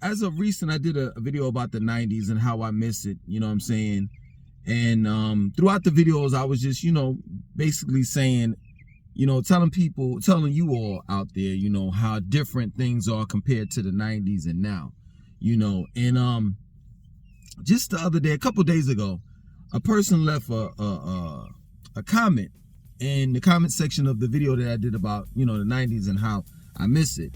as of recent, I did a video about the 90s and how I miss it, you know what I'm saying? And throughout the videos, I was just, basically saying, telling you all out there, how different things are compared to the 90s and now, and just the other day, a couple days ago, a person left a comment in the comment section of the video that I did about, the 90s and how I miss it.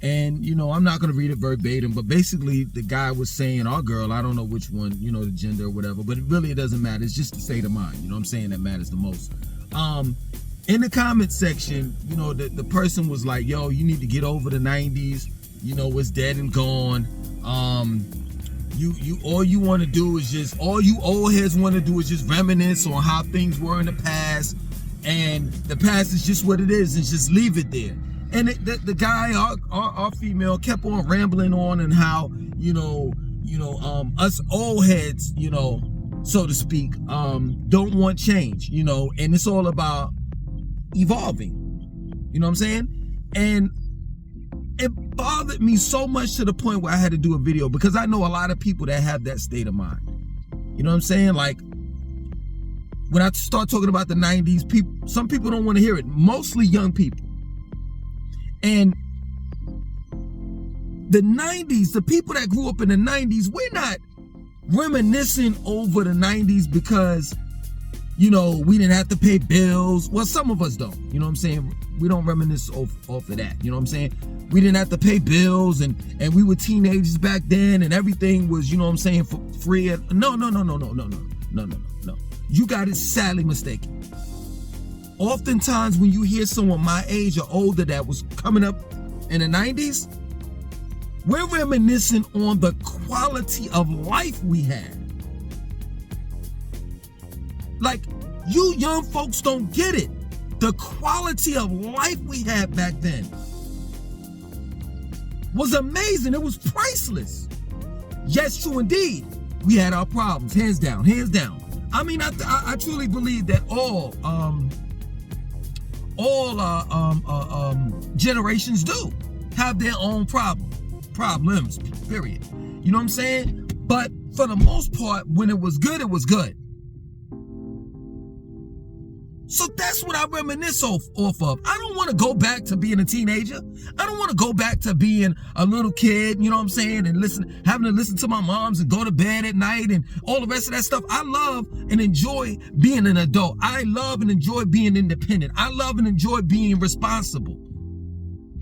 And, I'm not going to read it verbatim, but basically the guy was saying, or girl, I don't know which one, the gender or whatever, but it doesn't matter. It's just the state of mind, you know what I'm saying, that matters the most. In the comment section, the person was like, yo, you need to get over the 90s, it's dead and gone. All you want to do is just, all you old heads want to do is just reminisce on how things were in the past, and the past is just what it is, and just leave it there. And the guy, our female, kept on rambling on and how, us old heads, so to speak, don't want change, and it's all about evolving, you know what I'm saying? And it bothered me so much to the point where I had to do a video, because I know a lot of people that have that state of mind, you know what I'm saying? Like, when I start talking about the 90s, some people don't want to hear it, mostly young people. And the 90s, the people that grew up in the 90s, we're not reminiscing over the 90s because, we didn't have to pay bills. Well, some of us don't, you know what I'm saying? We don't reminisce off of that, you know what I'm saying? We didn't have to pay bills, and we were teenagers back then, and everything was, you know what I'm saying, for free. No. You got it sadly mistaken. Oftentimes when you hear someone my age or older that was coming up in the 90s, we're reminiscing on the quality of life we had. Like, you young folks don't get it. The quality of life we had back then was amazing. It was priceless. Yes, true indeed. We had our problems, hands down, hands down. I mean, I truly believe that all generations do have their own problems, period. You know what I'm saying? But for the most part, when it was good, it was good. So that's what I reminisce off of. I don't want to go back to being a teenager. I don't want to go back to being a little kid, you know what I'm saying, and having to listen to my moms and go to bed at night and all the rest of that stuff. I love and enjoy being an adult. I love and enjoy being independent. I love and enjoy being responsible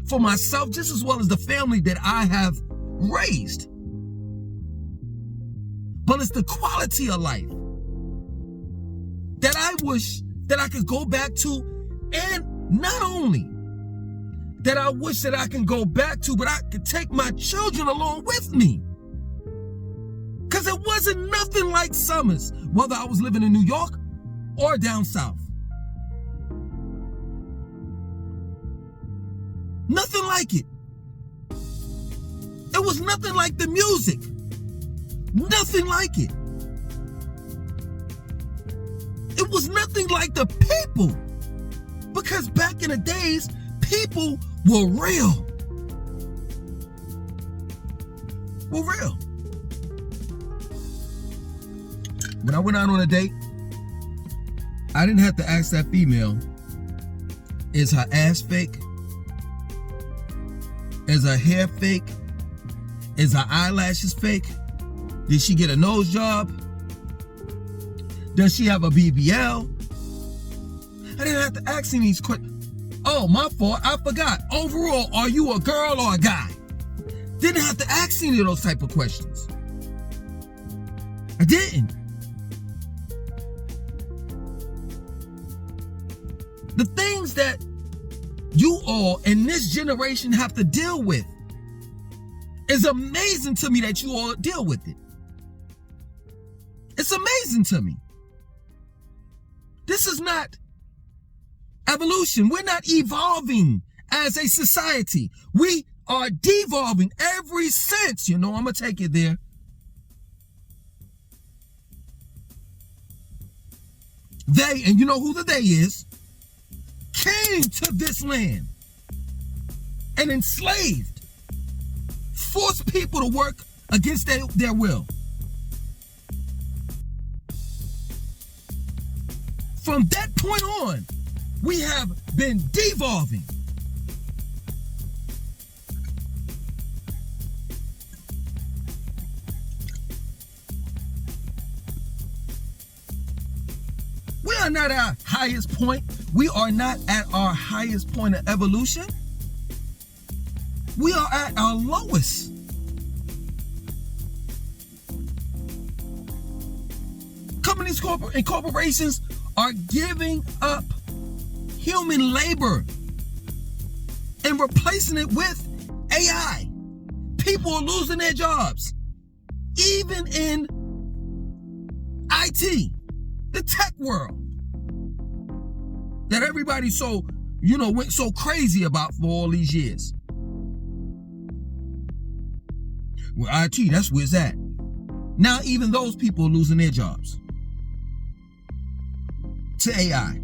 for myself, just as well as the family that I have raised. But it's the quality of life that I wish that I could go back to, and not only that I wish that I can go back to, but I could take my children along with me. Because it wasn't nothing like summers, whether I was living in New York or down south. Nothing like it. It was nothing like the music. Nothing like it. It was nothing like the people, because back in the days, people were real. When I went out on a date, I didn't have to ask that female, is her ass fake? Is her hair fake? Is her eyelashes fake? Did she get a nose job? Does she have a BBL? I didn't have to ask any of these questions. Oh, my fault. I forgot. Overall, are you a girl or a guy? Didn't have to ask any of those type of questions. I didn't. The things that you all in this generation have to deal with is amazing to me that you all deal with it. It's amazing to me. This is not evolution. We're not evolving as a society. We are devolving every sense. I'm going to take it there. They, and you know who the they is, came to this land and enslaved force people to work against their will. From that point on, we have been devolving. We are not at our highest point. We are not at our highest point of evolution. We are at our lowest. Companies and corporations are giving up human labor and replacing it with AI. People are losing their jobs. Even in IT, the tech world, that everybody went so crazy about for all these years. Well, IT, that's where it's at. Now even those people are losing their jobs to AI.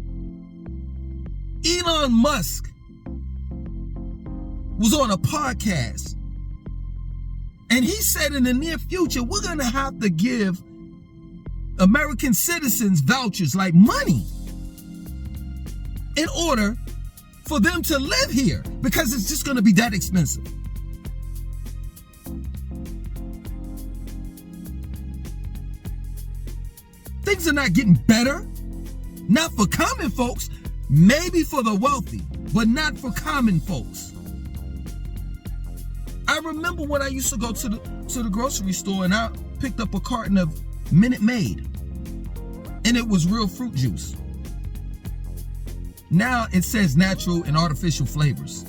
Elon Musk was on a podcast and he said in the near future, we're going to have to give American citizens vouchers, like money, in order for them to live here, because it's just going to be that expensive. Things are not getting better. Not for common folks, maybe for the wealthy, but not for common folks. I remember when I used to go to the grocery store and I picked up a carton of Minute Maid, and it was real fruit juice. Now it says natural and artificial flavors.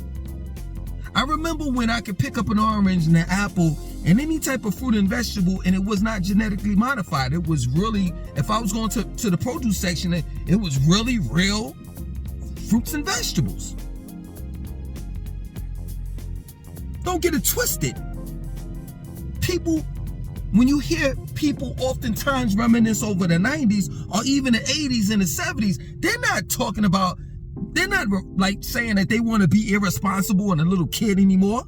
I remember when I could pick up an orange and an apple and any type of fruit and vegetable, and it was not genetically modified. It was really, if I was going to the produce section, it was really real fruits and vegetables. Don't get it twisted. People, when you hear people oftentimes reminisce over the 90s or even the 80s and the 70s, they're not like saying that they want to be irresponsible and a little kid anymore.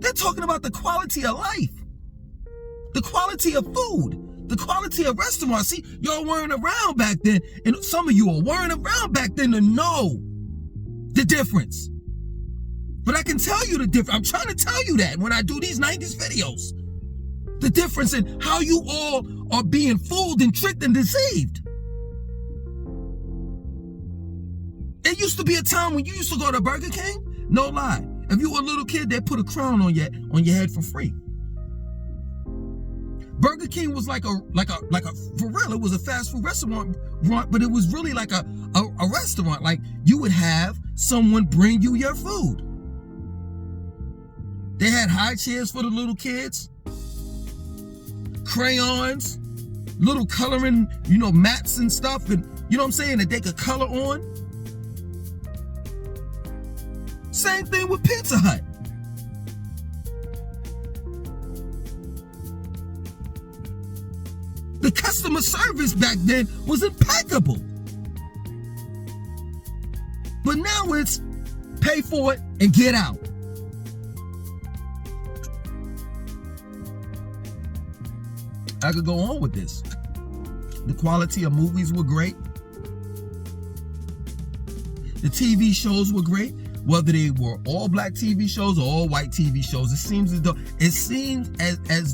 They're talking about the quality of life, the quality of food, the quality of restaurants. See, y'all weren't around back then, and some of you weren't around back then to know the difference. But I can tell you the difference. I'm trying to tell you that when I do these 90s videos. The difference in how you all are being fooled and tricked and deceived. It used to be a time when you used to go to Burger King. No lie. If you were a little kid, they put a crown on your head for free. Burger King was like a for real, it was a fast food restaurant, but it was really like a restaurant. Like you would have someone bring you your food. They had high chairs for the little kids, crayons, little coloring, mats and stuff, and you know what I'm saying, that they could color on. Same thing with Pizza Hut. The customer service back then was impeccable. But now it's pay for it and get out. I could go on with this. The quality of movies were great. The TV shows were great. Whether they were all black TV shows or all white TV shows, it seems as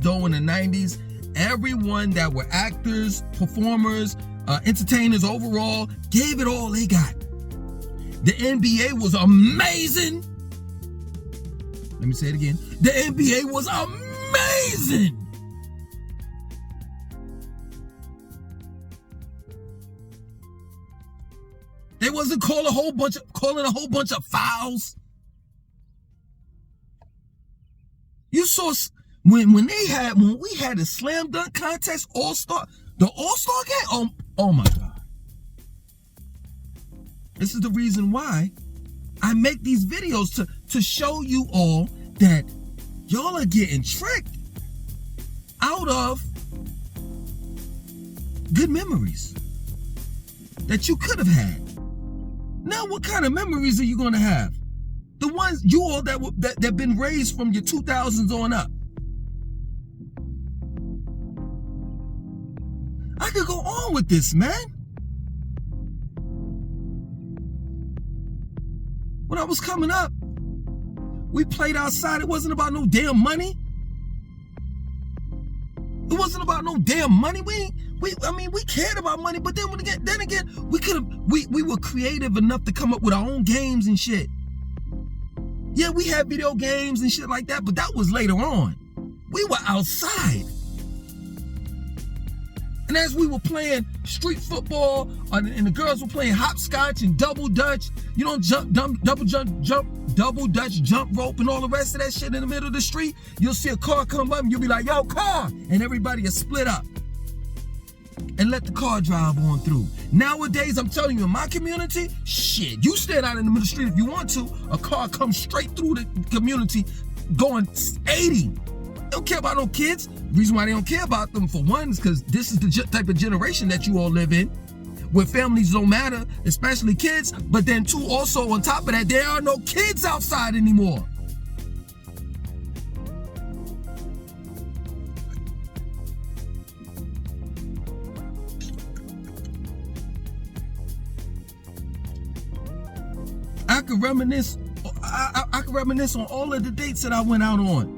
though in the 90s, everyone that were actors, performers, entertainers overall gave it all they got. The NBA was amazing. Let me say it again. The NBA was amazing. They wasn't calling a whole bunch of fouls. You saw when we had the slam dunk contest, the All-Star game. Oh my God! This is the reason why I make these videos to show you all that y'all are getting tricked out of good memories that you could have had. Now, what kind of memories are you going to have? The ones you all that been raised from your 2000s on up. I could go on with this, man. When I was coming up, we played outside. It wasn't about no damn money. It wasn't about no damn money. We cared about money, but then again, we were creative enough to come up with our own games and shit. Yeah, we had video games and shit like that, but that was later on. We were outside. And as we were playing street football, and the girls were playing hopscotch and double dutch, double dutch, jump rope, and all the rest of that shit in the middle of the street, you'll see a car come up and you'll be like, yo, car! And everybody will split up and let the car drive on through. Nowadays, I'm telling you, in my community, shit, you stand out in the middle of the street if you want to, a car comes straight through the community going 80. They don't care about no kids. The reason why they don't care about them, for one, is because this is the type of generation that you all live in, where families don't matter, especially kids. But then two, also on top of that, there are no kids outside anymore. I could reminisce on all of the dates that I went out on.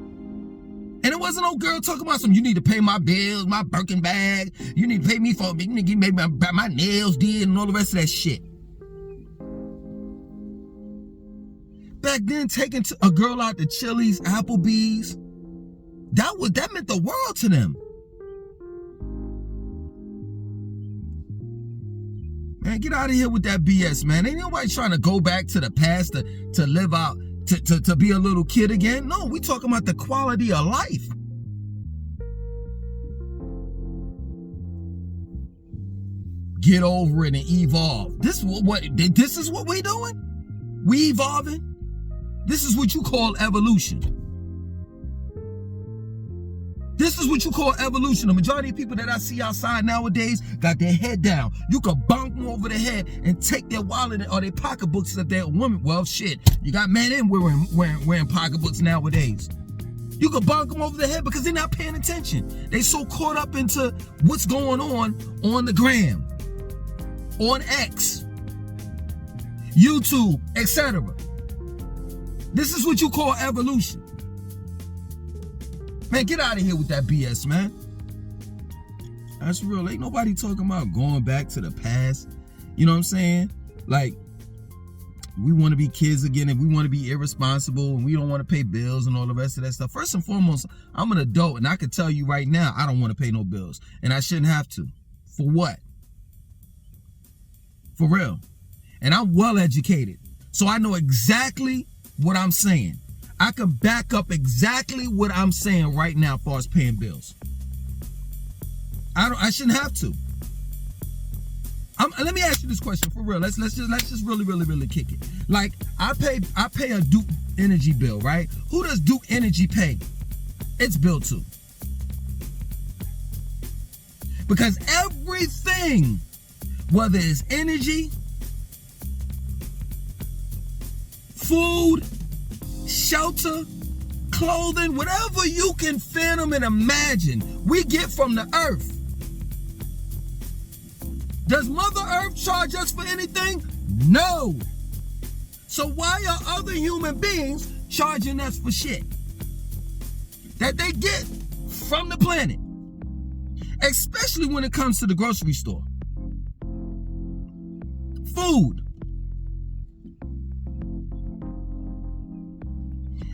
And it wasn't no girl talking about you need to pay my bills, my Birkin bag, you need to pay me for, you need to get my nails did, and all the rest of that shit. Back then, taking a girl out to Chili's, Applebee's, that meant the world to them. Man, get out of here with that BS, man. Ain't nobody trying to go back to the past to live out, to be a little kid again. No, we talking about the quality of life. Get over it and evolve. This is what we doing? We evolving? This is what you call evolution. This is what you call evolution. The majority of people that I see outside nowadays got their head down. You could bonk them over the head and take their wallet or their pocketbooks if they're a woman. Well, shit, you got men and wearing pocketbooks nowadays. You could bonk them over the head because they're not paying attention. They so caught up into what's going on the gram, on X, YouTube, etc. This is what you call evolution. Man, get out of here with that BS, man. That's real. Ain't nobody talking about going back to the past. You know what I'm saying? Like, we want to be kids again, and we want to be irresponsible, and we don't want to pay bills and all the rest of that stuff. First and foremost, I'm an adult, and I can tell you right now, I don't want to pay no bills. And I shouldn't have to. For what? For real. And I'm well educated. So I know exactly what I'm saying. I can back up exactly what I'm saying right now as far as paying bills. I shouldn't have to. Let me ask you this question for real. Let's just really kick it. Like, I pay a Duke Energy bill, right? Who does Duke Energy pay its bill to? Because everything, whether it's energy, food, shelter, clothing, whatever you can fathom and imagine, we get from the earth. Does Mother Earth charge us for anything? No. So why are other human beings charging us for shit that they get from the planet? Especially when it comes to the grocery store. Food.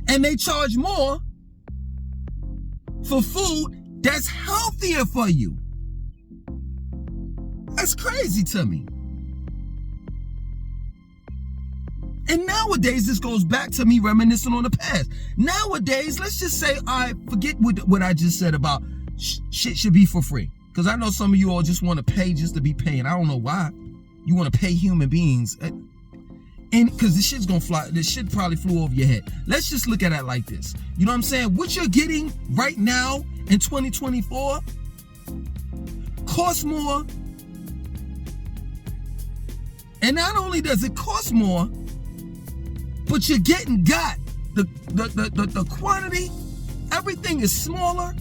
And they charge more for food that's healthier for you. That's crazy to me. And nowadays, this goes back to me reminiscing on the past. Nowadays, let's just say, I forget what I just said about shit should be for free. Because I know some of you all just want to pay just to be paying. I don't know why. You want to pay human beings. And because this shit's gonna fly, this shit probably flew over your head. Let's just look at it like this. You know what I'm saying? What you're getting right now in 2024 costs more. And not only does it cost more, but you're getting got. The quantity, everything is smaller.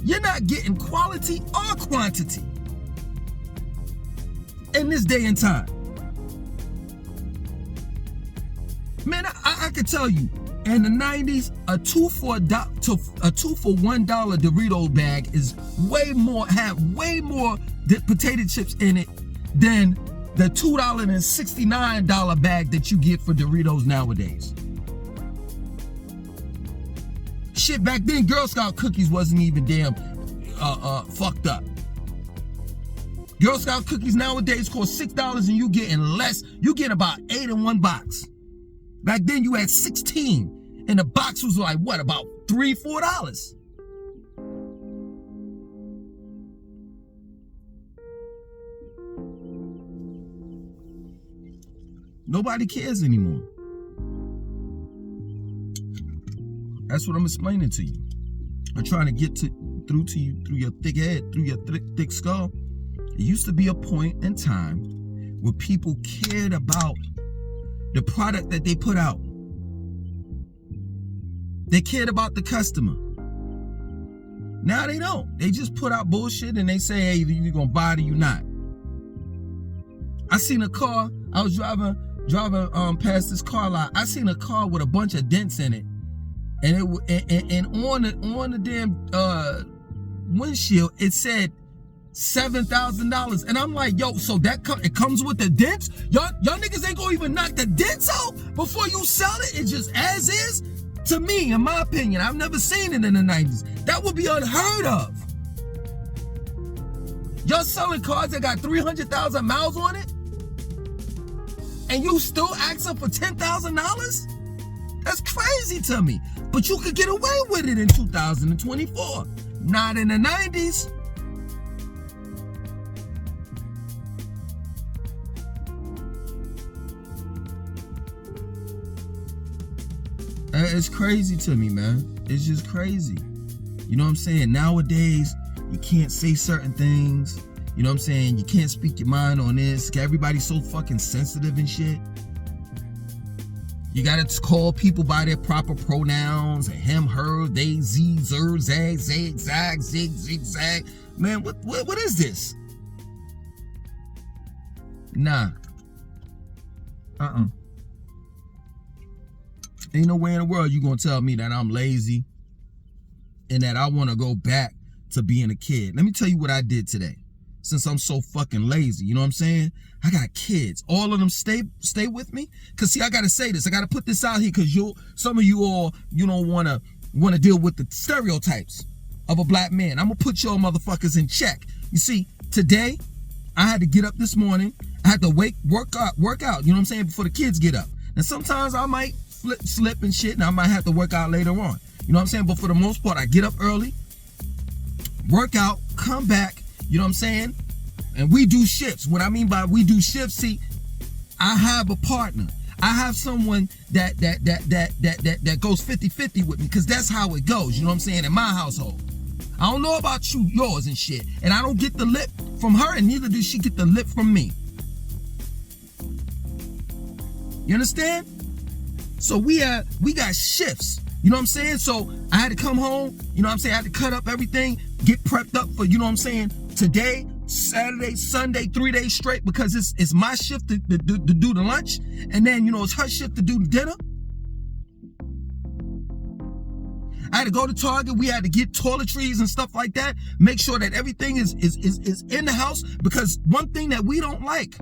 You're not getting quality or quantity in this day and time. Man, I could tell you, in the 90s, a $2 for $1 Doritos bag had way more potato chips in it than the $2.69 bag that you get for Doritos nowadays. Shit, back then, Girl Scout cookies wasn't even damn fucked up. Girl Scout cookies nowadays cost $6 and you getting less. You get about 8 in one box. Back then, you had 16, and the box was like, what, about $3, $4? Nobody cares anymore. That's what I'm explaining to you. I'm trying to get through to you through your thick head, through your thick skull. It used to be a point in time where people cared about the product that they put out. They cared about the customer. Now they don't. They just put out bullshit and they say, hey, you gonna buy it or you not. I seen a car. I was driving past this car lot. I seen a car with a bunch of dents in it, and on the damn windshield it said $7,000, and I'm like, yo, so it comes with the dents? Y'all niggas ain't gonna even knock the dents out before you sell it? It just as is? To me, in my opinion, I've never seen it in the 90s. That would be unheard of. Y'all selling cars that got 300,000 miles on it? And you still asking for $10,000? That's crazy to me. But you could get away with it in 2024. Not in the 90s. It's crazy to me, man. It's just crazy. You know what I'm saying? Nowadays, you can't say certain things. You know what I'm saying? You can't speak your mind on this. Everybody's so fucking sensitive and shit. You gotta call people by their proper pronouns. Him, her, they, ze, zer, zag, zag, zag, zig, zigzag. Man, what is this? Nah. Ain't no way in the world you gonna tell me that I'm lazy and that I wanna go back to being a kid. Let me tell you what I did today. Since I'm so fucking lazy, you know what I'm saying? I got kids. All of them stay with me. Cause see, I gotta say this. I gotta put this out here cause some of you all, you don't wanna deal with the stereotypes of a black man. I'm gonna put y'all motherfuckers in check. You see, today, I had to get up this morning. I had to work out, you know what I'm saying, before the kids get up. And sometimes I might slip and shit, and I might have to work out later on. You know what I'm saying? But for the most part, I get up early, work out, come back, you know what I'm saying? And we do shifts. What I mean by we do shifts, see, I have a partner. I have someone that goes 50-50 with me, because that's how it goes, you know what I'm saying, in my household. I don't know about yours and shit. And I don't get the lip from her, and neither does she get the lip from me. You understand? So we got shifts. You know what I'm saying? So I had to come home, you know what I'm saying? I had to cut up everything, get prepped up for, you know what I'm saying, today, Saturday, Sunday, 3 days straight, because it's my shift to do the lunch, and then, you know, it's her shift to do the dinner. I had to go to Target. We had to get toiletries and stuff like that. Make sure that everything is in the house, because one thing that we don't like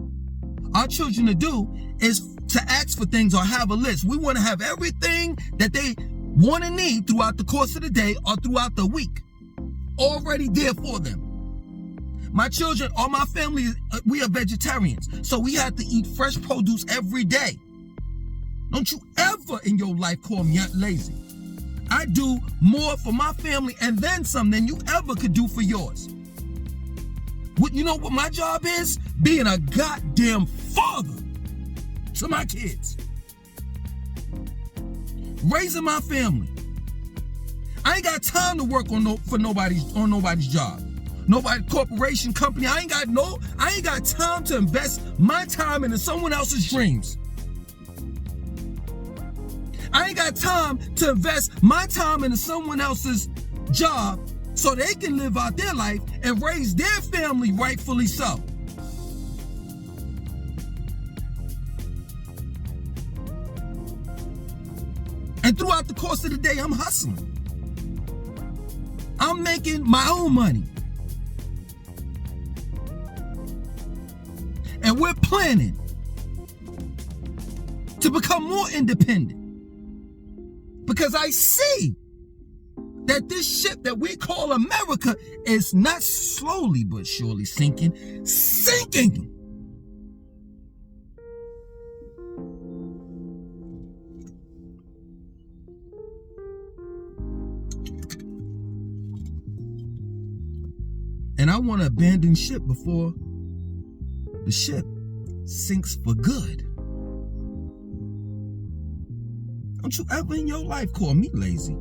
our children to do is to ask for things or have a list. We want to have everything that they want and need throughout the course of the day or throughout the week already there for them. My children or my family, we are vegetarians, so we have to eat fresh produce every day. Don't you ever in your life call me lazy. I do more for my family and then some than you ever could do for yours. You know what my job is? Being a goddamn father to my kids. Raising my family. I ain't got time to work on nobody's job. Nobody corporation company. I ain't got time to invest my time into someone else's dreams. I ain't got time to invest my time into someone else's job so they can live out their life and raise their family rightfully so. And throughout the course of the day, I'm hustling. I'm making my own money. And we're planning to become more independent. Because I see that this ship that we call America is not slowly but surely sinking, sinking. And I want to abandon ship before the ship sinks for good. Don't you ever in your life call me lazy.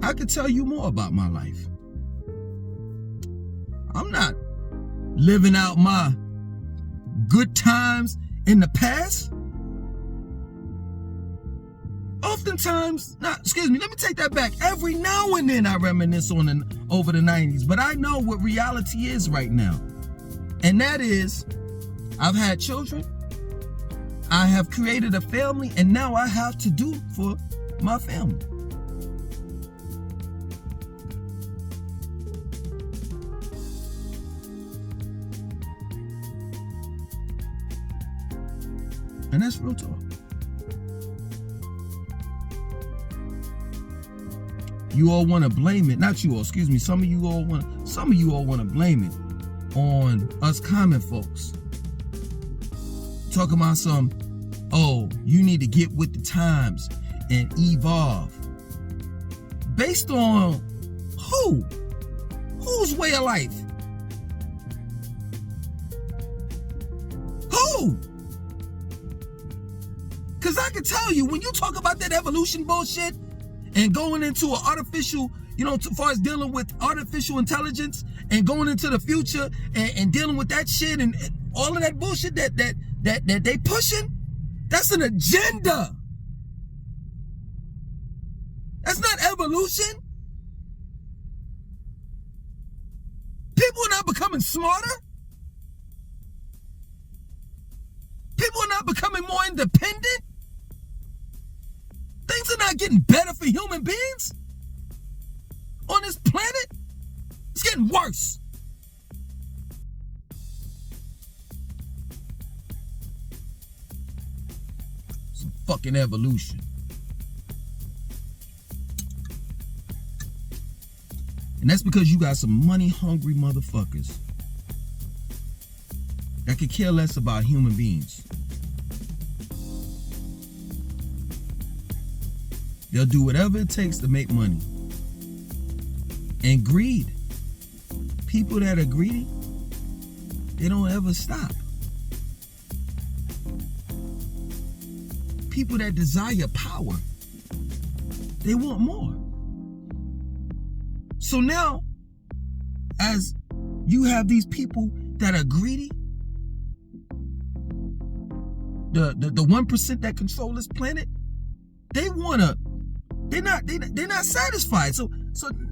I could tell you more about my life. I'm not living out my good times in the past. Oftentimes, let me take that back. Every now and then I reminisce over the 90s, but I know what reality is right now. And that is, I've had children, I have created a family, and now I have to do for my family. And that's real talk. You all want to blame it, not you all, excuse me. Some of you all want to blame it on us common folks. Talking about you need to get with the times and evolve. Based on who? Whose way of life? Who? Because I can tell you, when you talk about that evolution bullshit, and going into an artificial, as far as dealing with artificial intelligence and going into the future and dealing with that shit and all of that bullshit that they pushing, that's an agenda. That's not evolution. People are not becoming smarter. People are not becoming more independent. Things are not getting better for human beings on this planet. It's getting worse. Some fucking evolution. And that's because you got some money-hungry motherfuckers that could care less about human beings. They'll do whatever it takes to make money. And greed. People that are greedy, they don't ever stop. People that desire power, they want more. So now, as you have these people that are greedy, the 1% that control this planet, they're not satisfied. So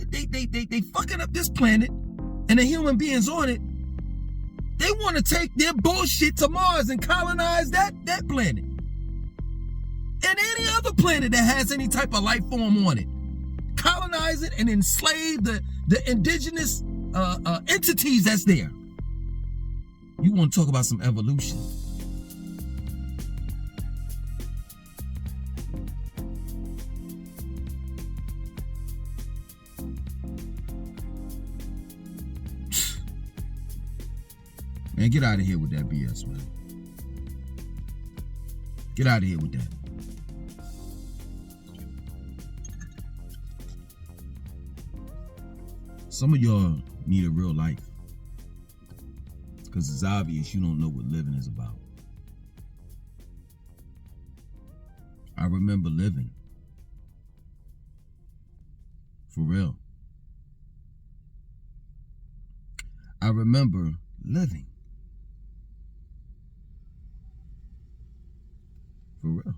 they fucking up this planet and the human beings on it. They want to take their bullshit to Mars and colonize that planet. And any other planet that has any type of life form on it. Colonize it and enslave the indigenous entities that's there. You want to talk about some evolution? Man, get out of here with that BS, man. Get out of here with that. Some of y'all need a real life. Because it's obvious you don't know what living is about. I remember living. For real. I remember living. For real.